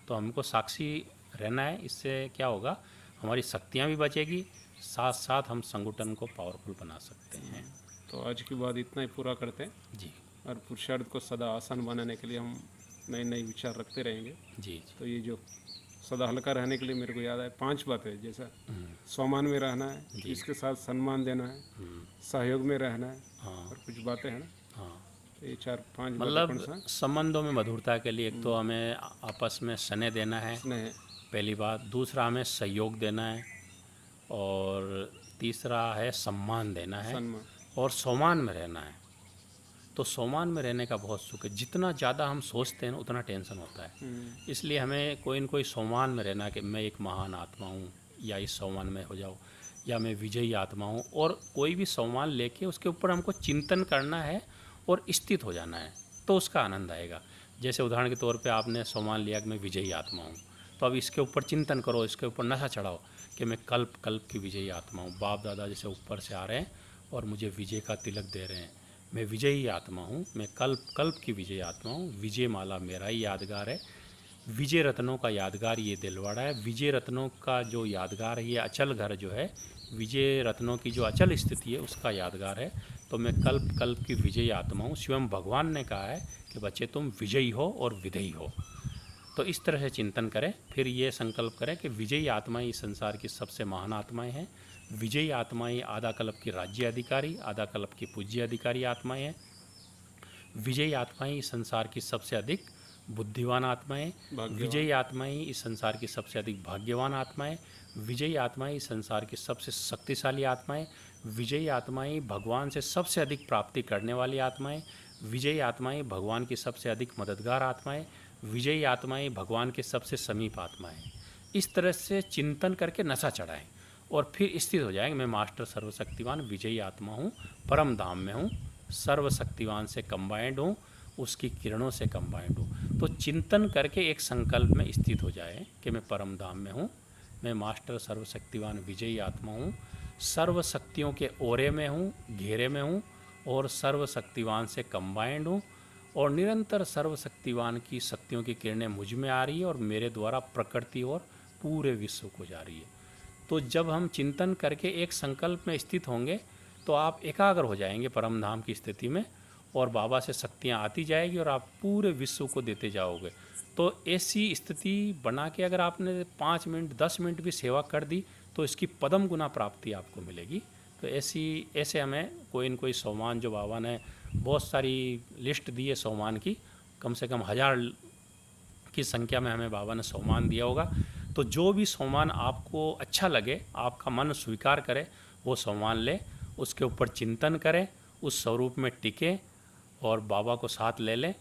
तो हमको साक्षी रहना है। इससे क्या होगा, हमारी शक्तियाँ भी बचेगी, साथ साथ हम संगठन को पावरफुल बना सकते हैं। तो आज की बात इतना ही पूरा करते हैं जी। और पुरुषार्थ को सदा आसान बनाने के लिए हम नए नए विचार रखते रहेंगे। जी। तो ये जो सदा हल्का रहने के लिए मेरे को याद आए 5 बातें, जैसा सम्मान में रहना है, इसके साथ सम्मान देना है, सहयोग में रहना है, और कुछ बातें हैं ना। हाँ, तो ये 4-5 मतलब संबंधों में मधुरता के लिए एक तो हमें आपस में स्नेह देना है, पहली बात। दूसरा, हमें सहयोग देना है, और तीसरा है सम्मान देना है, सम्मान। और सोमान में रहना है। तो सोमान में रहने का बहुत सुख है। जितना ज़्यादा हम सोचते हैं ना, उतना टेंशन होता है। इसलिए हमें कोई न कोई सोमान में रहना, कि मैं एक महान आत्मा हूँ, या इस सोमान में हो जाओ, या मैं विजयी आत्मा हूँ। और कोई भी सोमान लेके उसके ऊपर हमको चिंतन करना है और स्थित हो जाना है, तो उसका आनंद आएगा। जैसे उदाहरण के तौर पे आपने सोमान लिया कि मैं विजयी आत्मा हूँ, तो अब इसके ऊपर चिंतन करो, इसके ऊपर नशा चढ़ाओ कि मैं कल्प कल्प की विजयी आत्मा हूँ। बाप दादा जैसे ऊपर से आ रहे हैं और मुझे विजय का तिलक दे रहे हैं। मैं विजयी आत्मा हूँ, मैं कल्प कल्प की विजयी आत्मा हूँ। विजय माला मेरा ही यादगार है। विजय रत्नों का यादगार ये दिलवाड़ा है। विजय रत्नों का जो यादगार है, ये अचल घर जो है, विजय रत्नों की जो अचल स्थिति है, उसका यादगार है। तो मैं कल्प कल्प की विजयी आत्मा हूँ। स्वयं भगवान ने कहा है कि बच्चे तुम विजयी हो और विधेयी हो। तो इस तरह से चिंतन करें। फिर ये संकल्प करें कि विजयी आत्माएं इस संसार की सबसे महान आत्माएं हैं। विजयी आत्माएं आधा कल्प की राज्य अधिकारी, आधा कल्प की पूज्य अधिकारी आत्माएं हैं। विजयी आत्माएं इस संसार की सबसे अधिक बुद्धिवान आत्माएं। विजयी आत्माएं इस संसार की सबसे अधिक भाग्यवान आत्माएं। विजयी आत्माएं इस संसार की सबसे शक्तिशाली आत्माएं। विजयी आत्माएं भगवान से सबसे अधिक प्राप्ति करने वाली आत्माएं। विजयी आत्माएं भगवान की सबसे अधिक मददगार आत्माएं। विजयी आत्माएं भगवान के सबसे समीप आत्माएं। इस तरह से चिंतन करके नशा चढ़ाएं और फिर स्थित हो जाएंगे। मैं मास्टर सर्वशक्तिवान विजयी आत्मा हूँ, परम धाम में हूँ, सर्वशक्तिवान से कंबाइंड हूँ, उसकी किरणों से कंबाइंड हूँ। तो चिंतन करके एक संकल्प में स्थित हो जाए कि मैं परम धाम में हूँ, मैं मास्टर सर्वशक्तिवान विजयी आत्मा हूँ, सर्व शक्तियों के ओरे में हूँ, घेरे में हूँ, और सर्वशक्तिवान से कंबाइंड हूँ, और निरंतर सर्वशक्तिवान की शक्तियों की किरणें मुझ में आ रही है और मेरे द्वारा प्रकृति और पूरे विश्व को जा रही है। तो जब हम चिंतन करके एक संकल्प में स्थित होंगे तो आप एकाग्र हो जाएंगे परम धाम की स्थिति में, और बाबा से शक्तियाँ आती जाएगी और आप पूरे विश्व को देते जाओगे। तो ऐसी स्थिति बना के अगर आपने 5 मिनट 10 मिनट भी सेवा कर दी तो इसकी पदम गुना प्राप्ति आपको मिलेगी। तो ऐसे हमें कोई न कोई सोमान, जो बाबा ने बहुत सारी लिस्ट दी है सोमान की, कम से कम 1000 की संख्या में हमें बाबा ने सोमान दिया होगा। तो जो भी सोमान आपको अच्छा लगे, आपका मन स्वीकार करे, वो सोमान ले, उसके ऊपर चिंतन करें, उस स्वरूप में टिके और बाबा को साथ ले लें।